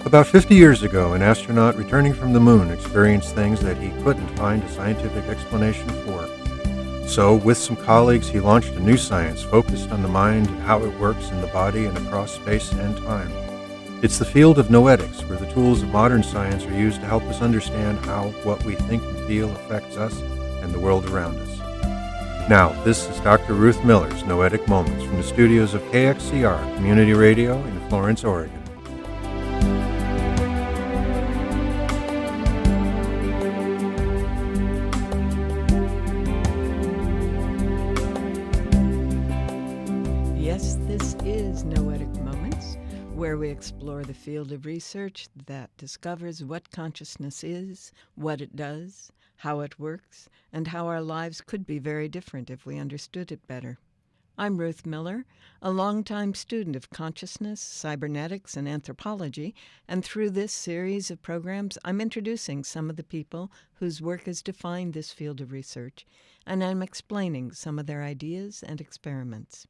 About 50 years ago, an astronaut returning from the moon experienced things that he couldn't find a scientific explanation for. So, with some colleagues, he launched a new science focused on the mind and how it works in the body and across space and time. It's the field of Noetics, where the tools of modern science are used to help us understand how what we think and feel affects us and the world around us. Now, this is Dr. Ruth Miller's Noetic Moments from the studios of KXCR Community Radio in Florence, Oregon. Yes, this is Noetic Moments, where we explore the field of research that discovers what consciousness is, what it does, how it works, and how our lives could be very different if we understood it better. I'm Ruth Miller, a longtime student of consciousness, cybernetics, and anthropology, and through this series of programs, I'm introducing some of the people whose work has defined this field of research, and I'm explaining some of their ideas and experiments.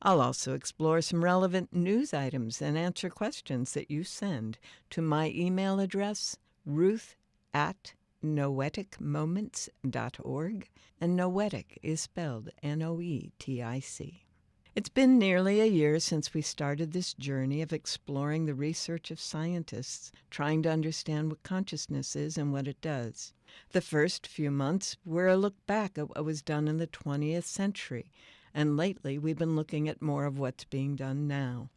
I'll also explore some relevant news items and answer questions that you send to my email address, ruth@noeticmoments.org, and Noetic is spelled Noetic. It's been nearly a year since we started this journey of exploring the research of scientists, trying to understand what consciousness is and what it does. The first few months were a look back at what was done in the 20th century, and lately we've been looking at more of what's being done now.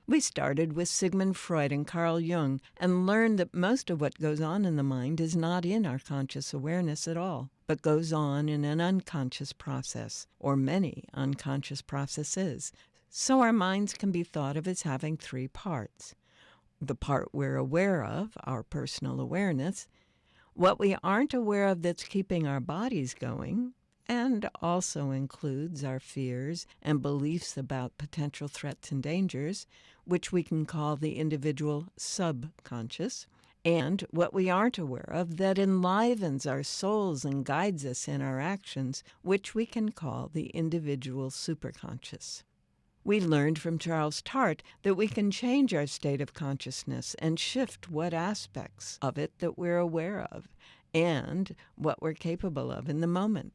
We started with Sigmund Freud and Carl Jung and learned that most of what goes on in the mind is not in our conscious awareness at all, but goes on in an unconscious process, or many unconscious processes. So our minds can be thought of as having three parts. The part we're aware of, our personal awareness, what we aren't aware of that's keeping our bodies going, and also includes our fears and beliefs about potential threats and dangers, which we can call the individual subconscious, and what we aren't aware of that enlivens our souls and guides us in our actions, which we can call the individual superconscious. We learned from Charles Tart that we can change our state of consciousness and shift what aspects of it that we're aware of and what we're capable of in the moment.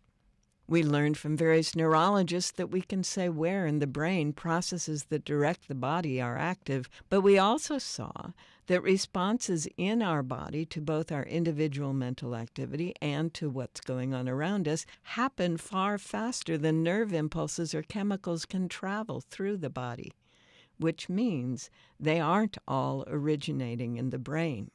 We learned from various neurologists that we can say where in the brain processes that direct the body are active, but we also saw that responses in our body to both our individual mental activity and to what's going on around us happen far faster than nerve impulses or chemicals can travel through the body, which means they aren't all originating in the brain.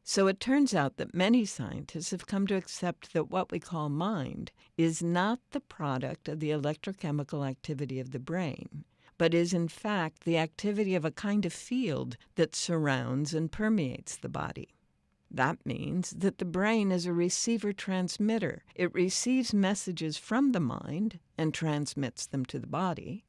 So it turns out that many scientists have come to accept that what we call mind is not the product of the electrochemical activity of the brain, but is in fact the activity of a kind of field that surrounds and permeates the body. That means that the brain is a receiver-transmitter. It receives messages from the mind and transmits them to the body,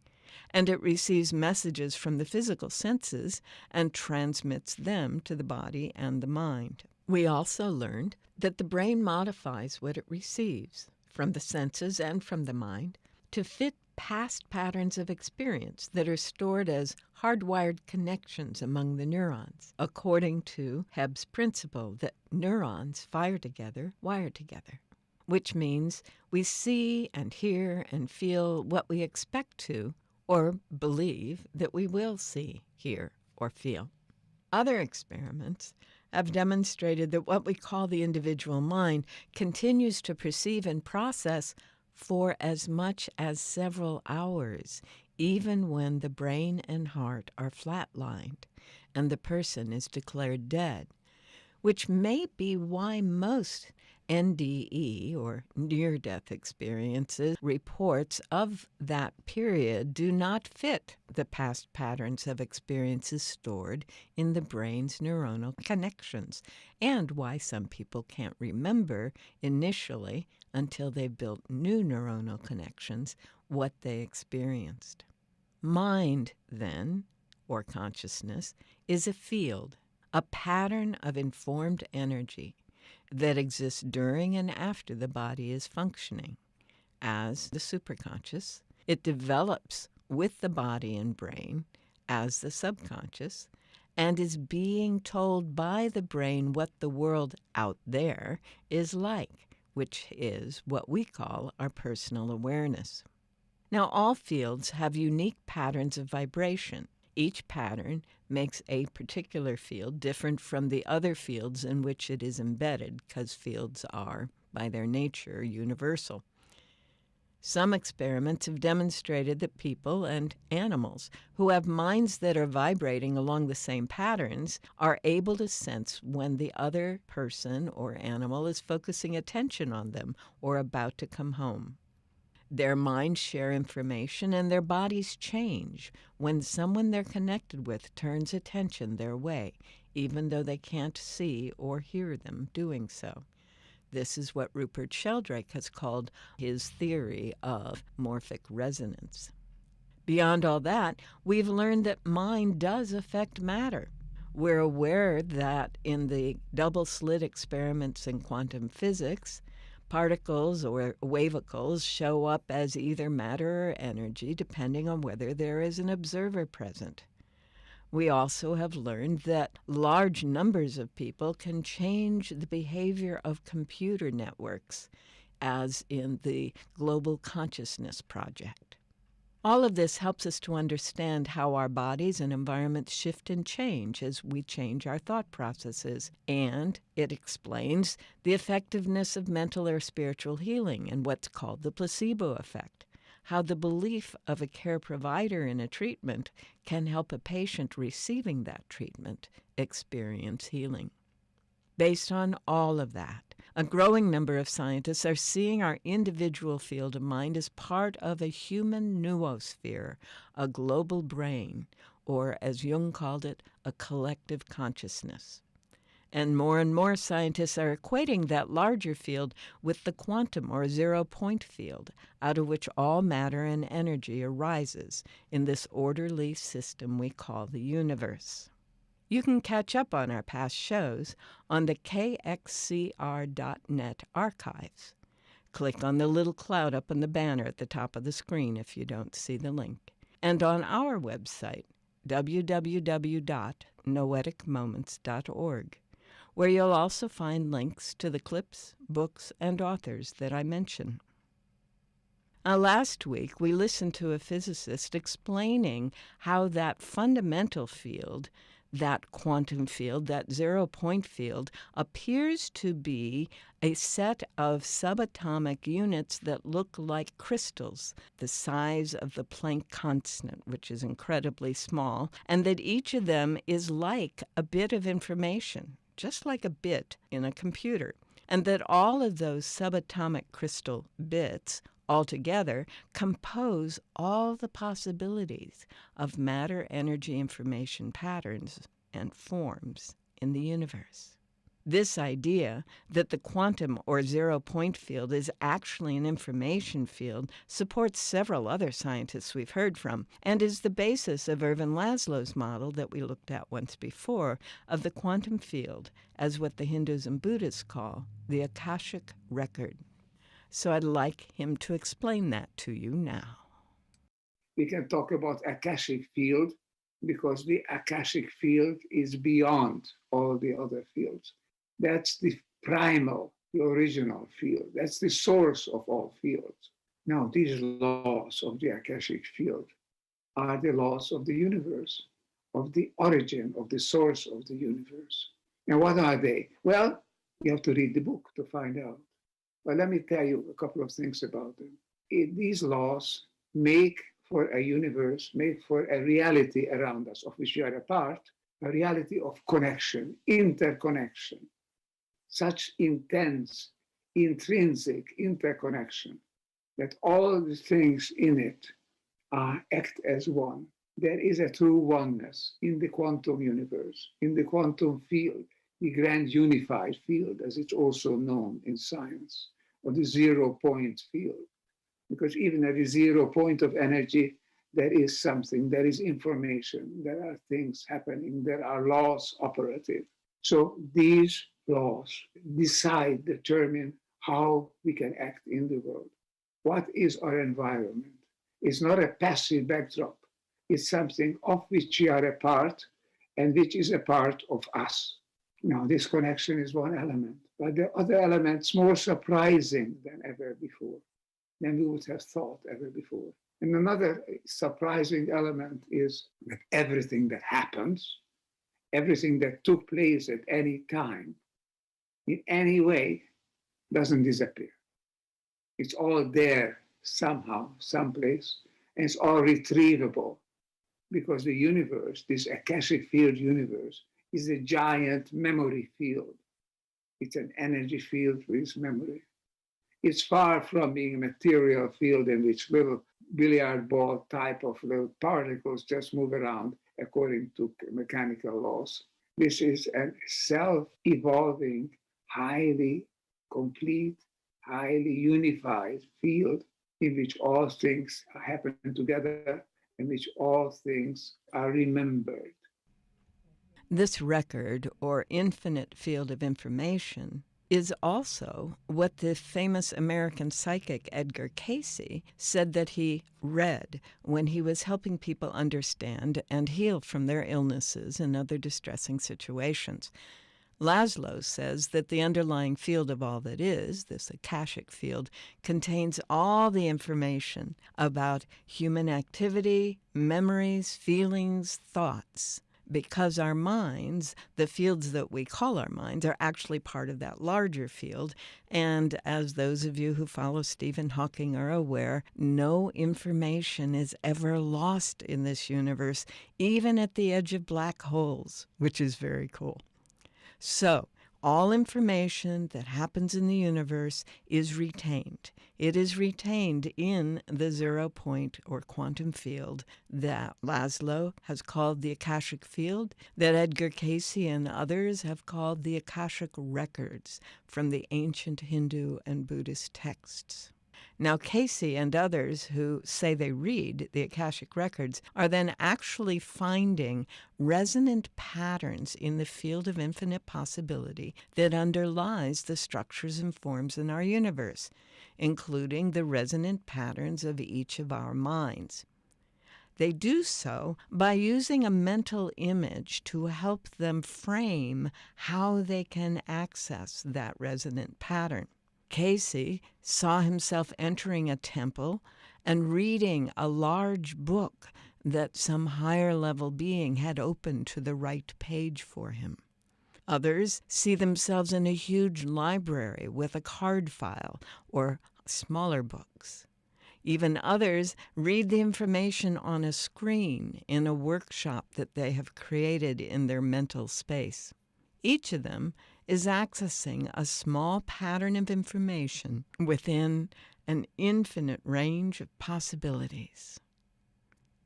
and it receives messages from the physical senses and transmits them to the body and the mind. We also learned that the brain modifies what it receives from the senses and from the mind to fit past patterns of experience that are stored as hardwired connections among the neurons, according to Hebb's principle that neurons fire together, wire together, which means we see and hear and feel what we expect to or believe that we will see, hear, or feel. Other experiments have demonstrated that what we call the individual mind continues to perceive and process for as much as several hours, even when the brain and heart are flatlined and the person is declared dead, which may be why most NDE, or near-death experiences, reports of that period do not fit the past patterns of experiences stored in the brain's neuronal connections, and why some people can't remember initially, until they've built new neuronal connections, what they experienced. Mind, then, or consciousness, is a field, a pattern of informed energy that exists during and after the body is functioning. As the superconscious, it develops with the body and brain as the subconscious, and is being told by the brain what the world out there is like, which is what we call our personal awareness. Now, all fields have unique patterns of vibration. Each pattern makes a particular field different from the other fields in which it is embedded, because fields are, by their nature, universal. Some experiments have demonstrated that people and animals who have minds that are vibrating along the same patterns are able to sense when the other person or animal is focusing attention on them or about to come home. Their minds share information and their bodies change when someone they're connected with turns attention their way, even though they can't see or hear them doing so. This is what Rupert Sheldrake has called his theory of morphic resonance. Beyond all that, we've learned that mind does affect matter. We're aware that in the double-slit experiments in quantum physics, particles or wavicles show up as either matter or energy, depending on whether there is an observer present. We also have learned that large numbers of people can change the behavior of computer networks, as in the Global Consciousness Project. All of this helps us to understand how our bodies and environments shift and change as we change our thought processes, and it explains the effectiveness of mental or spiritual healing and what's called the placebo effect, how the belief of a care provider in a treatment can help a patient receiving that treatment experience healing. Based on all of that, a growing number of scientists are seeing our individual field of mind as part of a human noosphere, a global brain, or as Jung called it, a collective consciousness. And more scientists are equating that larger field with the quantum or zero-point field, out of which all matter and energy arises in this orderly system we call the universe. You can catch up on our past shows on the KXCR.net archives. Click on the little cloud up on the banner at the top of the screen if you don't see the link. And on our website, www.noeticmoments.org, where you'll also find links to the clips, books, and authors that I mention. Last week, we listened to a physicist explaining how that fundamental field, that quantum field, that zero-point field, appears to be a set of subatomic units that look like crystals, the size of the Planck constant, which is incredibly small, and that each of them is like a bit of information, just like a bit in a computer, and that all of those subatomic crystal bits altogether compose all the possibilities of matter, energy, information patterns, and forms in the universe. This idea that the quantum or zero-point field is actually an information field supports several other scientists we've heard from and is the basis of Ervin Laszlo's model that we looked at once before of the quantum field as what the Hindus and Buddhists call the Akashic Record. So I'd like him to explain that to you now. We can talk about Akashic Field because the Akashic Field is beyond all the other fields. That's the primal, the original field. That's the source of all fields. Now, these laws of the Akashic Field are the laws of the universe, of the origin, of the source of the universe. Now, what are they? Well, you have to read the book to find out. But let me tell you a couple of things about them. These laws make for a universe, make for a reality around us, of which we are a part, a reality of connection, interconnection, such intense, intrinsic interconnection that all the things in it act as one. There is a true oneness in the quantum universe, in the quantum field, the grand unified field, as it's also known in science, or the zero-point field. Because even at the 0 point of energy, there is something, there is information, there are things happening, there are laws operative. So these laws determine how we can act in the world. What is our environment? It's not a passive backdrop. It's something of which we are a part, and which is a part of us. Now, this connection is one element, but the other element's more surprising than ever before, than we would have thought ever before. And another surprising element is that everything that happens, everything that took place at any time, in any way, doesn't disappear. It's all there somehow, someplace, and it's all retrievable because the universe, this Akashic Field universe, is a giant memory field. It's an energy field with memory. It's far from being a material field in which little billiard ball type of little particles just move around according to mechanical laws. This is a self-evolving, highly complete, highly unified field in which all things happen together, in which all things are remembered. This record, or infinite field of information, is also what the famous American psychic Edgar Cayce said that he read when he was helping people understand and heal from their illnesses and other distressing situations. Laszlo says that the underlying field of all that is, this Akashic field, contains all the information about human activity, memories, feelings, thoughts. Because our minds, the fields that we call our minds, are actually part of that larger field. And as those of you who follow Stephen Hawking are aware, no information is ever lost in this universe, even at the edge of black holes, which is very cool. So, all information that happens in the universe is retained. It is retained in the 0 point or quantum field that Laszlo has called the Akashic Field, that Edgar Cayce and others have called the Akashic Records from the ancient Hindu and Buddhist texts. Now, Cayce and others who say they read the Akashic Records are then actually finding resonant patterns in the field of infinite possibility that underlies the structures and forms in our universe, including the resonant patterns of each of our minds. They do so by using a mental image to help them frame how they can access that resonant pattern. Cayce saw himself entering a temple and reading a large book that some higher-level being had opened to the right page for him. Others see themselves in a huge library with a card file or smaller books. Even others read the information on a screen in a workshop that they have created in their mental space. Each of them is accessing a small pattern of information within an infinite range of possibilities.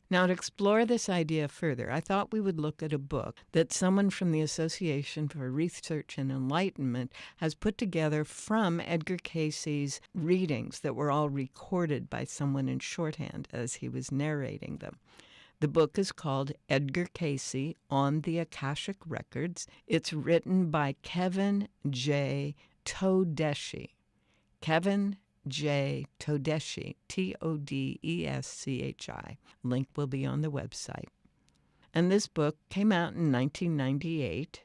Now, to explore this idea further, I thought we would look at a book that someone from the Association for Research and Enlightenment has put together from Edgar Cayce's readings that were all recorded by someone in shorthand as he was narrating them. The book is called Edgar Cayce on the Akashic Records. It's written by Kevin J. Todeschi. Kevin J. Todeschi, Todeschi. Link will be on the website. And this book came out in 1998.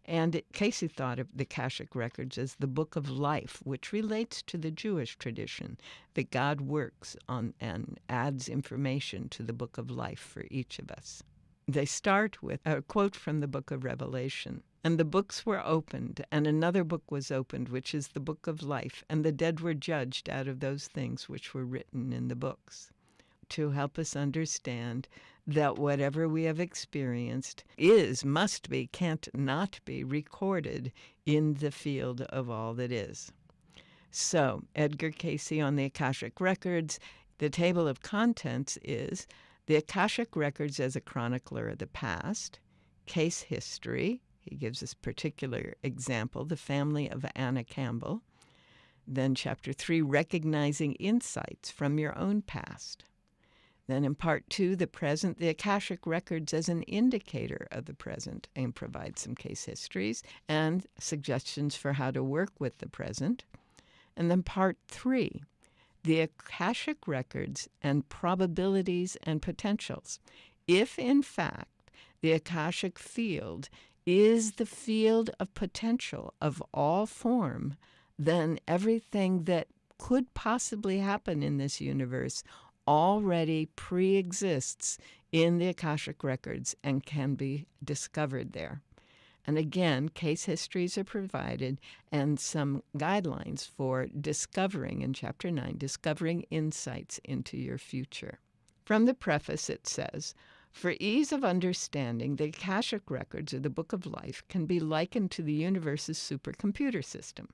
And Cayce thought of the Akashic Records as the book of life, which relates to the Jewish tradition that God works on and adds information to the book of life for each of us. They start with a quote from the book of Revelation. And the books were opened, and another book was opened, which is the book of life, and the dead were judged out of those things which were written in the books, to help us understand that whatever we have experienced is, must be, can't not be recorded in the field of all that is. So, Edgar Cayce on the Akashic Records, the table of contents is the Akashic Records as a chronicler of the past, case history. He gives this particular example, the family of Anna Campbell. Then Chapter 3, recognizing insights from your own past. Then in Part 2, the present, the Akashic Records as an indicator of the present, and provide some case histories and suggestions for how to work with the present. And then Part 3, the Akashic Records and probabilities and potentials. If, in fact, The Akashic Field is the field of potential of all form, then everything that could possibly happen in this universe already pre-exists in the Akashic Records and can be discovered there. And again, case histories are provided and some guidelines for discovering, in Chapter 9, discovering insights into your future. From the preface, it says, "For ease of understanding, the Akashic Records, or the Book of Life, can be likened to the universe's supercomputer system.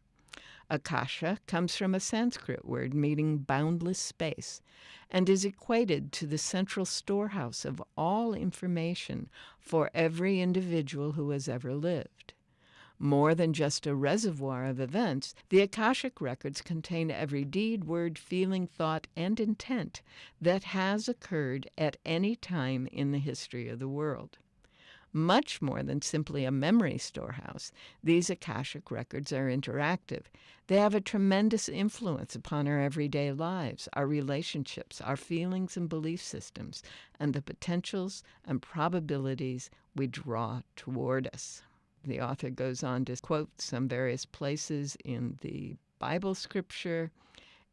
Akasha comes from a Sanskrit word meaning boundless space and is equated to the central storehouse of all information for every individual who has ever lived. More than just a reservoir of events, the Akashic Records contain every deed, word, feeling, thought, and intent that has occurred at any time in the history of the world. Much more than simply a memory storehouse, these Akashic Records are interactive. They have a tremendous influence upon our everyday lives, our relationships, our feelings and belief systems, and the potentials and probabilities we draw toward us." The author goes on to quote some various places in the Bible scripture,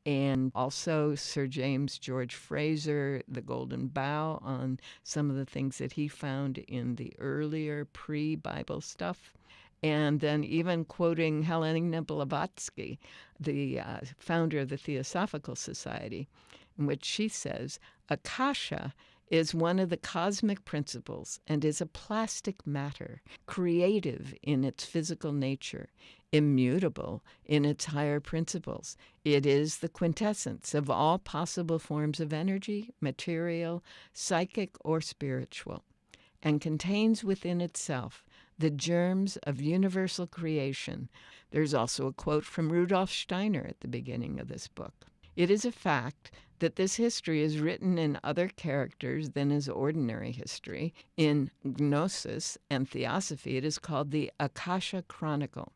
and also Sir James George Fraser, the Golden Bough, on some of the things that he found in the earlier pre-Bible stuff. And then even quoting Helena Blavatsky, the founder of the Theosophical Society, in which she says, "Akasha is one of the cosmic principles and is a plastic matter, creative in its physical nature, immutable in its higher principles. It is the quintessence of all possible forms of energy, material, psychic, or spiritual, and contains within itself the germs of universal creation." There's also a quote from Rudolf Steiner at the beginning of this book. "It is a fact that this history is written in other characters than is ordinary history. In Gnosis and Theosophy, it is called the Akasha Chronicle.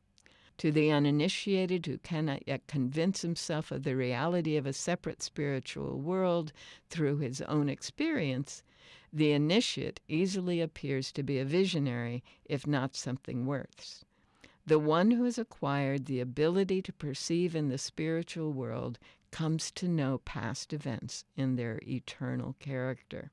To the uninitiated who cannot yet convince himself of the reality of a separate spiritual world through his own experience, the initiate easily appears to be a visionary, if not something worse. The one who has acquired the ability to perceive in the spiritual world comes to know past events in their eternal character."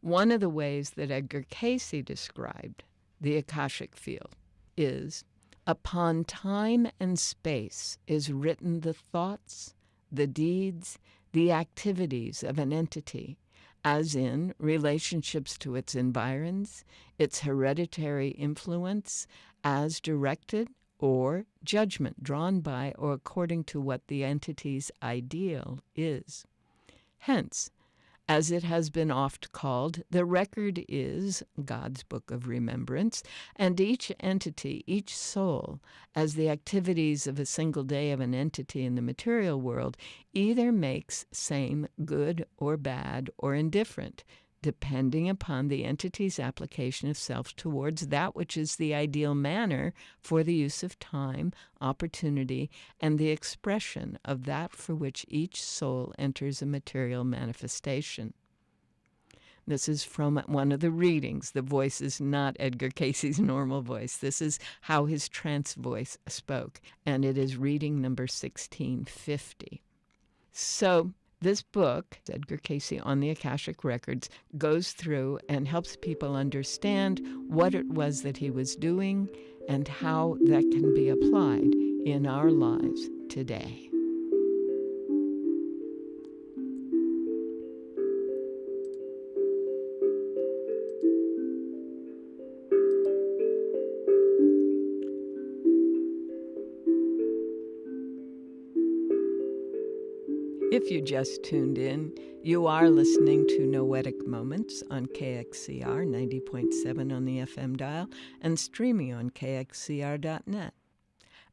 One of the ways that Edgar Cayce described the Akashic Field is, "Upon time and space is written the thoughts, the deeds, the activities of an entity, as in relationships to its environs, its hereditary influence, as directed, or judgment drawn by or according to what the entity's ideal is. Hence, as it has been oft called, the record is God's book of remembrance, and each entity, each soul, as the activities of a single day of an entity in the material world, either makes same good or bad or indifferent, depending upon the entity's application of self towards that which is the ideal manner for the use of time, opportunity, and the expression of that for which each soul enters a material manifestation." This is from one of the readings. The voice is not Edgar Cayce's normal voice. This is how his trance voice spoke, and it is reading number 1650. So this book, Edgar Cayce on the Akashic Records, goes through and helps people understand what it was that he was doing and how that can be applied in our lives today. If you just tuned in, you are listening to Noetic Moments on KXCR 90.7 on the FM dial and streaming on KXCR.net.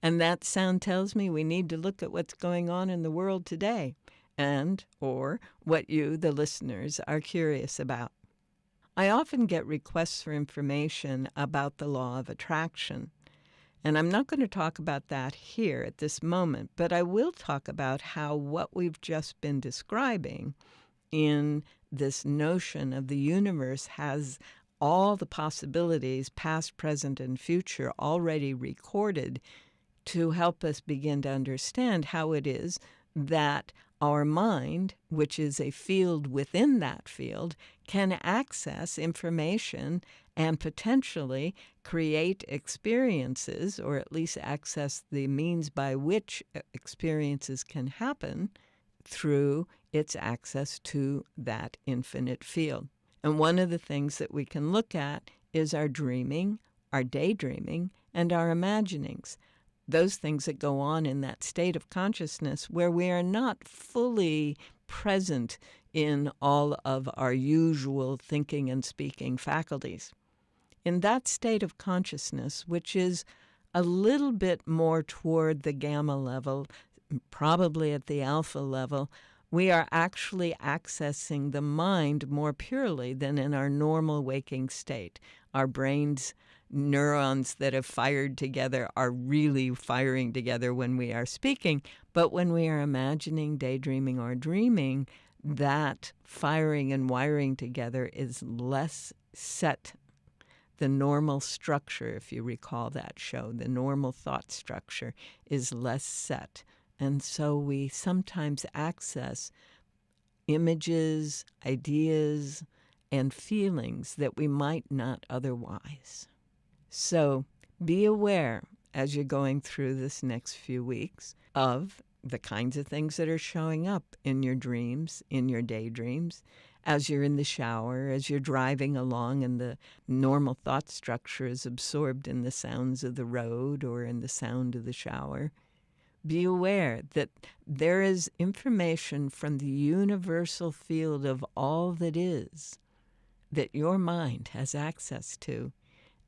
And that sound tells me we need to look at what's going on in the world today and or what you, the listeners, are curious about. I often get requests for information about the law of attraction. And I'm not going to talk about that here at this moment, but I will talk about how what we've just been describing in this notion of the universe has all the possibilities, past, present, and future, already recorded to help us begin to understand how it is that our mind, which is a field within that field, can access information and potentially create experiences, or at least access the means by which experiences can happen through its access to that infinite field. And one of the things that we can look at is our dreaming, our daydreaming, and our imaginings. Those things that go on in that state of consciousness where we are not fully present in all of our usual thinking and speaking faculties. In that state of consciousness, which is a little bit more toward the gamma level, probably at the alpha level, we are actually accessing the mind more purely than in our normal waking state. Our brain's neurons that have fired together are really firing together when we are speaking, but when we are imagining, daydreaming, or dreaming, that firing and wiring together is less set. The normal structure, if you recall that show, the normal thought structure is less set. And so we sometimes access images, ideas, and feelings that we might not otherwise. So be aware as you're going through this next few weeks of the kinds of things that are showing up in your dreams, in your daydreams, as you're in the shower, as you're driving along and the normal thought structure is absorbed in the sounds of the road or in the sound of the shower. Be aware that there is information from the universal field of all that is that your mind has access to,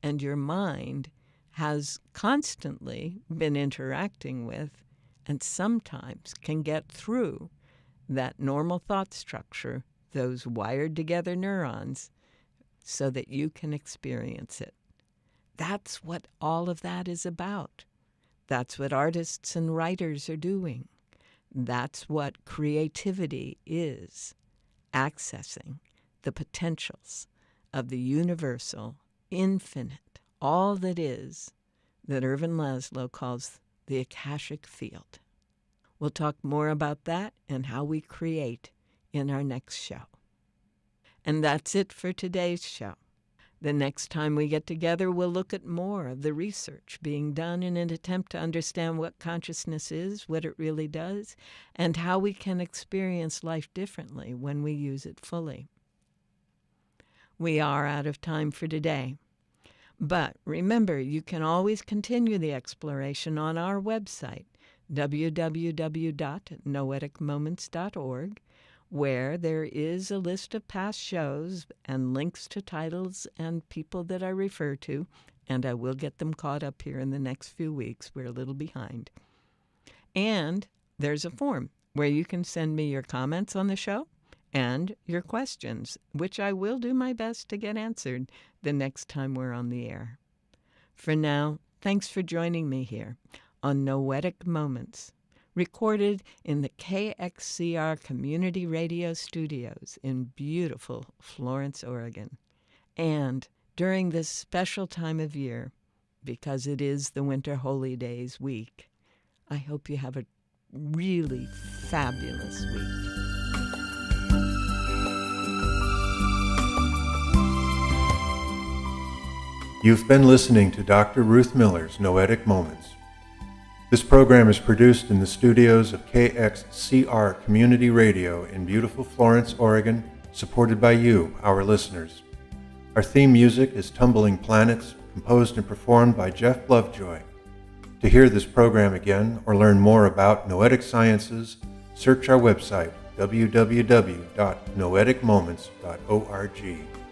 and your mind has constantly been interacting with, and sometimes can get through that normal thought structure, those wired together neurons, so that you can experience it. That's what all of that is about. That's what artists and writers are doing. That's what creativity is, accessing the potentials of the universal, infinite, all that is, that Ervin Laszlo calls the Akashic Field. We'll talk more about that and how we create in our next show. And that's it for today's show. The next time we get together, we'll look at more of the research being done in an attempt to understand what consciousness is, what it really does, and how we can experience life differently when we use it fully. We are out of time for today. But remember, you can always continue the exploration on our website, www.noeticmoments.org, where there is a list of past shows and links to titles and people that I refer to, and I will get them caught up here in the next few weeks. We're a little behind. And there's a form where you can send me your comments on the show and your questions, which I will do my best to get answered the next time we're on the air. For now, thanks for joining me here on Noetic Moments, recorded in the KXCR Community Radio Studios in beautiful Florence, Oregon. And during this special time of year, because it is the Winter Holy Days week, I hope you have a really fabulous week. You've been listening to Dr. Ruth Miller's Noetic Moments. This program is produced in the studios of KXCR Community Radio in beautiful Florence, Oregon, supported by you, our listeners. Our theme music is Tumbling Planets, composed and performed by Jeff Lovejoy. To hear this program again or learn more about Noetic sciences, search our website, www.noeticmoments.org.